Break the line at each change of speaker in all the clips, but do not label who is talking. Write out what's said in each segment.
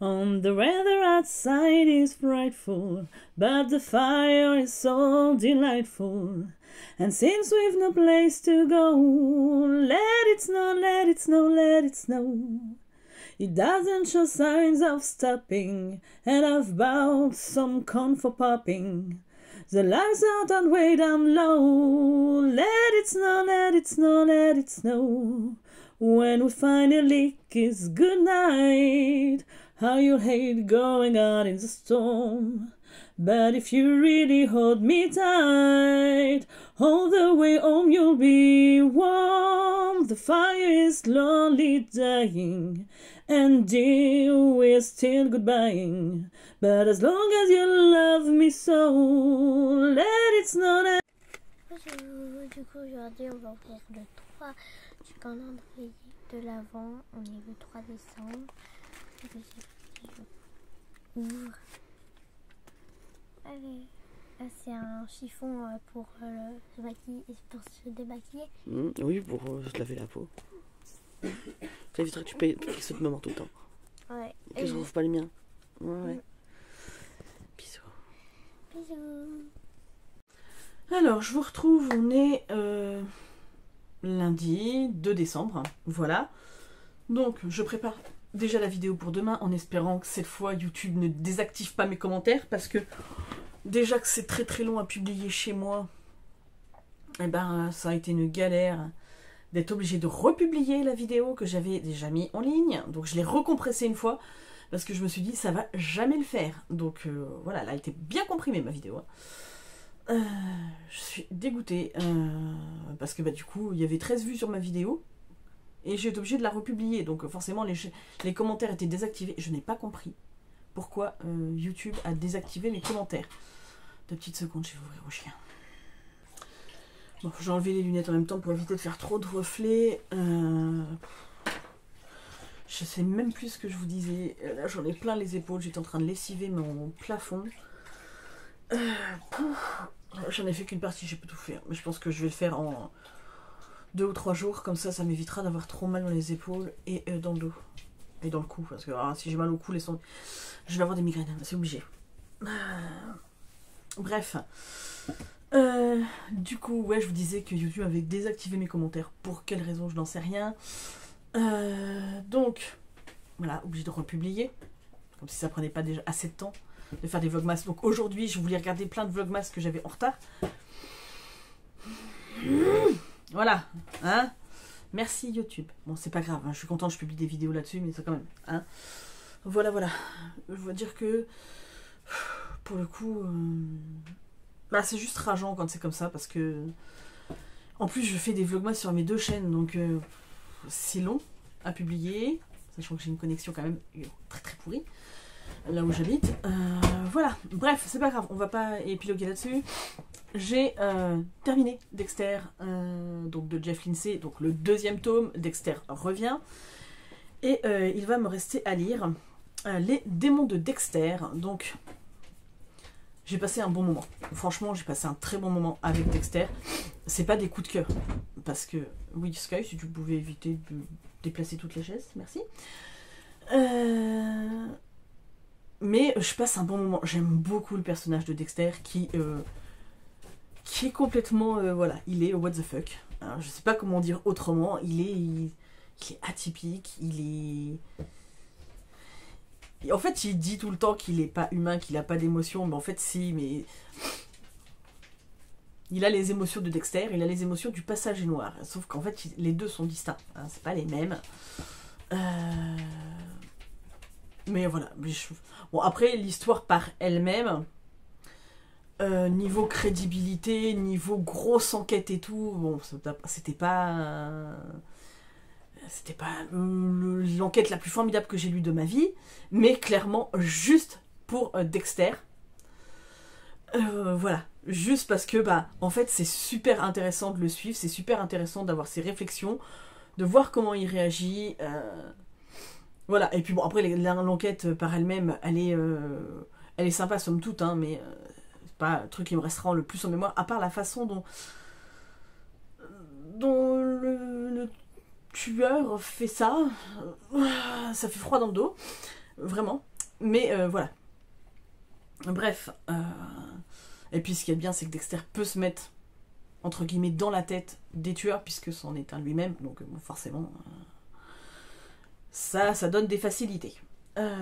The weather outside is frightful, but the fire is so delightful. And since we've no place to go, let it snow, let it snow, let it snow. It doesn't show signs of stopping, and I've bought some corn for popping. The lights out and way down low. Let it snow, let it snow, let it snow. When we finally kiss goodnight, how you'll hate going out in the storm. But if you really hold me tight, all the way home you'll be warm. The fire is slowly dying, and dear, we're still goodbying. But as long as you love me so, let it snow, let...
Du coup, aujourd'hui, on va ouvrir le 3 du calendrier de l'Avent. On est le 3 décembre. Ouvre. Allez. Là, c'est un chiffon pour se maquiller et pour se démaquiller.
Oui, pour se laver la peau. Ça éviterait que tu payes ce moment tout le temps.
Ouais.
Que je ne trouve pas les miens. Ouais. Bisous.
Bisous.
Alors, je vous retrouve, on est lundi 2 décembre, voilà. Donc, je prépare déjà la vidéo pour demain en espérant que cette fois YouTube ne désactive pas mes commentaires parce que déjà que c'est très très long à publier chez moi, et ben ça a été une galère d'être obligée de republier la vidéo que j'avais déjà mis en ligne. Donc je l'ai recompressée une fois parce que je me suis dit ça va jamais le faire. Donc voilà, elle a été bien comprimée ma vidéo. Je suis dégoûtée parce que bah, du coup il y avait 13 vues sur ma vidéo et j'ai été obligée de la republier. Donc forcément les commentaires étaient désactivés. Je n'ai pas compris pourquoi YouTube a désactivé mes commentaires. 2 petites secondes, je vais ouvrir au chien. Bon, j'ai enlevé les lunettes en même temps pour éviter de faire trop de reflets. Je sais même plus ce que je vous disais. Là, j'en ai plein les épaules. J'étais en train de lessiver mon plafond. J'en ai fait qu'une partie, j'ai pas tout fait. Mais je pense que je vais le faire en 2 ou 3 jours. Comme ça m'évitera d'avoir trop mal dans les épaules et dans le dos. Et dans le cou. Parce que si j'ai mal au cou, je vais avoir des migraines. C'est obligé. Bref. Du coup, ouais, je vous disais que YouTube avait désactivé mes commentaires. Pour quelle raison, je n'en sais rien. Donc, voilà, obligé de republier. Comme si ça prenait pas déjà assez de temps de faire des vlogmas. Donc aujourd'hui, je voulais regarder plein de vlogmas que j'avais en retard. Voilà, hein. Merci YouTube. Bon, c'est pas grave, hein, je suis contente, je publie des vidéos là-dessus, mais c'est quand même, hein. Voilà, voilà. Je veux dire que, pour le coup, bah, c'est juste rageant quand c'est comme ça, parce que, en plus, je fais des vlogmas sur mes 2 chaînes, donc c'est long à publier, sachant que j'ai une connexion quand même très très pourrie, là où j'habite. Voilà, bref, c'est pas grave, on va pas épiloguer là-dessus. J'ai terminé Dexter, donc de Jeff Lindsay, donc le 2e tome, Dexter revient. Et il va me rester à lire Les démons de Dexter. Donc, j'ai passé un bon moment. Franchement, j'ai passé un très bon moment avec Dexter. C'est pas des coups de cœur. Parce que, oui, Sky, si tu pouvais éviter de déplacer toutes les chaises, merci. Mais je passe un bon moment. J'aime beaucoup le personnage de Dexter qui est complètement, voilà, il est what the fuck. Alors, je sais pas comment dire autrement. Il est atypique, en fait, il dit tout le temps qu'il est pas humain, qu'il a pas d'émotions, mais en fait, si, mais... Il a les émotions de Dexter, il a les émotions du Passager Noir. Sauf qu'en fait, les deux sont distincts, hein, c'est pas les mêmes. Mais voilà. Bon, après, l'histoire par elle-même, niveau crédibilité, niveau grosse enquête et tout, bon, c'était pas l'enquête la plus formidable que j'ai lue de ma vie, mais clairement juste pour Dexter. Voilà, juste parce que bah en fait c'est super intéressant de le suivre, c'est super intéressant d'avoir ses réflexions, de voir comment il réagit. Voilà, et puis bon après l'enquête par elle-même, elle est sympa somme toute, hein, mais c'est pas un truc qui me restera le plus en mémoire, à part la façon dont le tueur fait ça, ça fait froid dans le dos. Vraiment. Mais voilà. Bref. Et puis ce qui est bien, c'est que Dexter peut se mettre, entre guillemets, dans la tête des tueurs, puisque c'en est un lui-même. Donc bon, forcément, ça donne des facilités.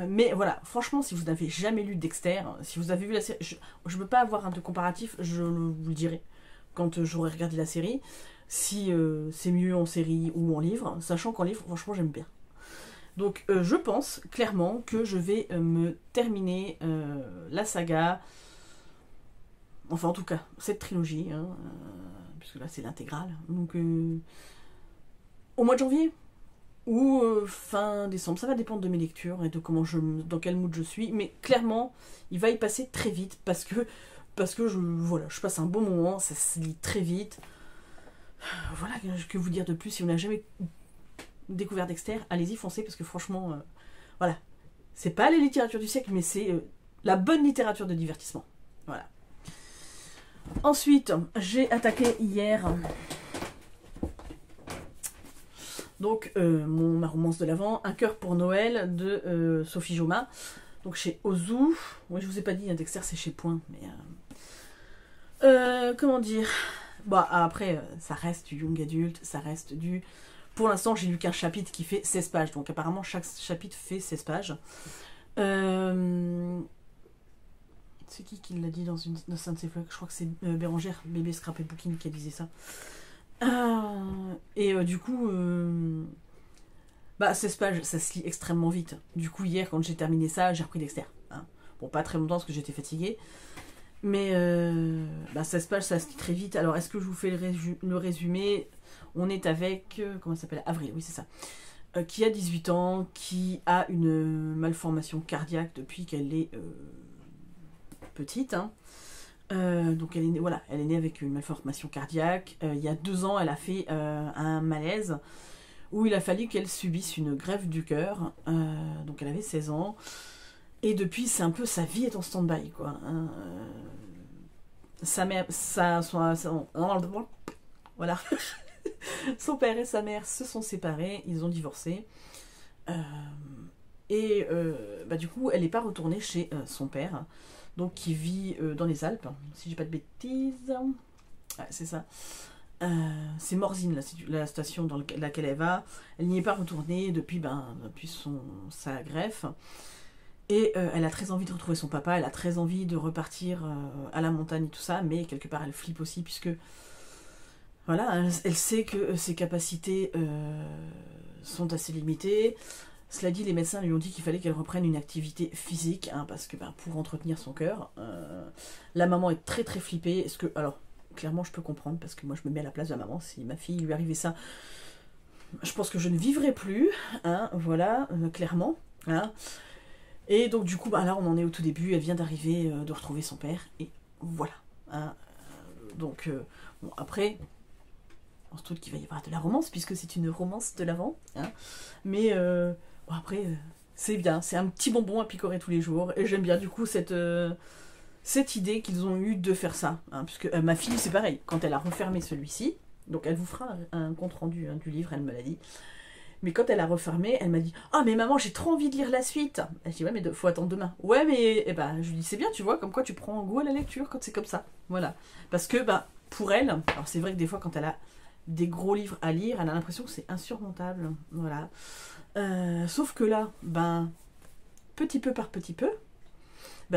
Mais voilà, franchement, si vous n'avez jamais lu Dexter, si vous avez vu la série, je ne veux pas avoir un de comparatif, je vous le dirai quand j'aurai regardé la série, si c'est mieux en série ou en livre, sachant qu'en livre, franchement, j'aime bien. Donc je pense clairement que je vais me terminer la saga, enfin en tout cas, cette trilogie, hein, puisque là c'est l'intégrale, donc au mois de janvier ou fin décembre, ça va dépendre de mes lectures et de dans quel mood je suis, mais clairement il va y passer très vite parce que je passe un bon moment, ça se lit très vite. Voilà, que vous dire de plus, si vous n'avez jamais découvert Dexter, allez-y, foncez, parce que franchement, voilà, c'est pas la littérature du siècle, mais c'est la bonne littérature de divertissement. Voilà. Ensuite, j'ai attaqué hier donc ma romance de l'Avent, Un cœur pour Noël de Sophie Joma, donc chez Ozu. Moi je vous ai pas dit, Dexter c'est chez Point, mais comment dire, bon après ça reste du young adulte, ça reste du, pour l'instant j'ai lu qu'un chapitre qui fait 16 pages, donc apparemment chaque chapitre fait 16 pages. C'est qui l'a dit dans un de ses vlogs, je crois que c'est Bérangère, bébé Scrapé Booking, qui a disait ça. Du coup, 16 pages, ça se lit extrêmement vite. Du coup, hier, quand j'ai terminé ça, j'ai repris Dexter. Hein. Bon, pas très longtemps parce que j'étais fatiguée. Mais 16 pages, ça se lit très vite. Alors, est-ce que je vous fais le résumé? On est avec, comment ça s'appelle? Avril, oui, c'est ça. Qui a 18 ans, qui a une malformation cardiaque depuis qu'elle est petite. Hein. Donc elle est née avec une malformation cardiaque. Il y a 2 ans, elle a fait un malaise où il a fallu qu'elle subisse une greffe du cœur. Donc elle avait 16 ans. Et depuis, c'est un peu sa vie est en stand-by, quoi. Hein. Sa mère, voilà. Son père et sa mère se sont séparés, ils ont divorcé. Du coup, elle n'est pas retournée chez son père. Donc qui vit dans les Alpes, si j'ai pas de bêtises. Ouais, c'est ça. C'est Morzine, la station dans laquelle elle va. Elle n'y est pas retournée depuis sa greffe. Et elle a très envie de retrouver son papa, elle a très envie de repartir à la montagne et tout ça, mais quelque part elle flippe aussi, puisque voilà, elle sait que ses capacités sont assez limitées. Cela dit, les médecins lui ont dit qu'il fallait qu'elle reprenne une activité physique, hein, parce que pour entretenir son cœur, la maman est très très flippée. Alors, clairement, je peux comprendre, parce que moi, je me mets à la place de la maman. Si ma fille lui arrivait ça, je pense que je ne vivrais plus, hein, voilà, clairement. Hein. Et donc, du coup, là, on en est au tout début. Elle vient d'arriver, de retrouver son père, et voilà. Hein. Donc, bon, après, on se doute qu'il va y avoir de la romance, puisque c'est une romance de l'Avent. Hein. Mais... bon, après, c'est bien, c'est un petit bonbon à picorer tous les jours, et j'aime bien du coup cette idée qu'ils ont eue de faire ça, hein, puisque ma fille c'est pareil, quand elle a refermé celui-ci, donc elle vous fera un compte rendu du livre, elle me l'a dit, mais quand elle a refermé, elle m'a dit « Ah mais maman, j'ai trop envie de lire la suite !» Je dis « Ouais mais faut attendre demain. » Ouais mais, je lui dis « C'est bien, tu vois, comme quoi tu prends goût à la lecture quand c'est comme ça. » Voilà, parce que pour elle, alors c'est vrai que des fois quand elle a des gros livres à lire, elle a l'impression que c'est insurmontable, voilà. Sauf que là, petit peu par petit peu,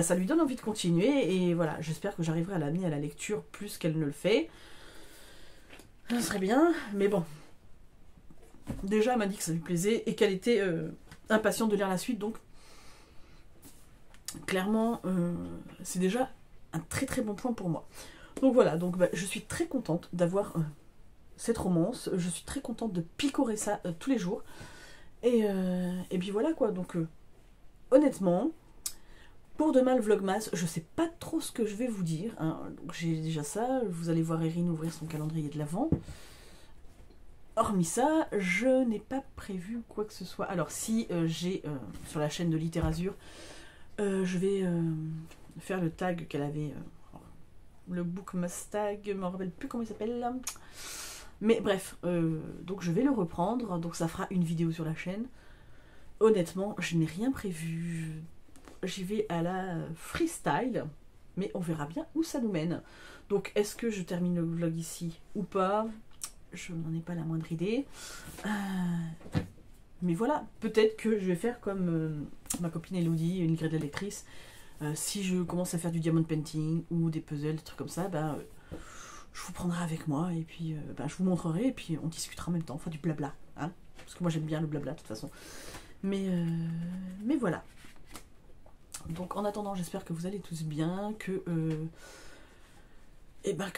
ça lui donne envie de continuer, et voilà, j'espère que j'arriverai à l'amener à la lecture plus qu'elle ne le fait. Ça serait bien, mais bon. Déjà, elle m'a dit que ça lui plaisait, et qu'elle était impatiente de lire la suite, donc clairement, c'est déjà un très très bon point pour moi. Donc voilà, donc je suis très contente d'avoir cette romance, je suis très contente de picorer ça tous les jours. Et puis voilà quoi, donc honnêtement, pour demain le vlogmas, je sais pas trop ce que je vais vous dire, hein. J'ai déjà ça, vous allez voir Erin ouvrir son calendrier de l'Avent. Hormis ça, je n'ai pas prévu quoi que ce soit. Alors si j'ai sur la chaîne de Littérazure, je vais faire le tag qu'elle avait, le Bookmas tag, je me rappelle plus comment il s'appelle là. Mais bref, donc je vais le reprendre, donc ça fera une vidéo sur la chaîne. honnêtement, je n'ai rien prévu. J'y vais à la freestyle, mais on verra bien où ça nous mène. Donc, est-ce que je termine le vlog ici ou pas? Je n'en ai pas la moindre idée. Mais voilà, peut-être que je vais faire comme ma copine Elodie, une grille lectrice. Si je commence à faire du diamond painting ou des puzzles, des trucs comme ça, je vous prendrai avec moi et puis je vous montrerai et puis on discutera en même temps, enfin du blabla, hein, parce que moi j'aime bien le blabla de toute façon. Mais voilà. Donc en attendant, j'espère que vous allez tous bien, que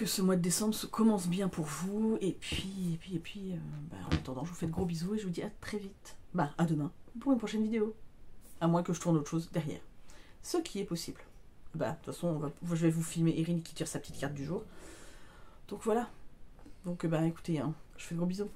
ce mois de décembre commence bien pour vous. Et puis en attendant, je vous fais de gros bisous et je vous dis à très vite. À demain pour une prochaine vidéo. À moins que je tourne autre chose derrière. Ce qui est possible. De toute façon, je vais vous filmer Erin qui tire sa petite carte du jour. Donc voilà. Donc écoutez, hein, je fais de gros bisous.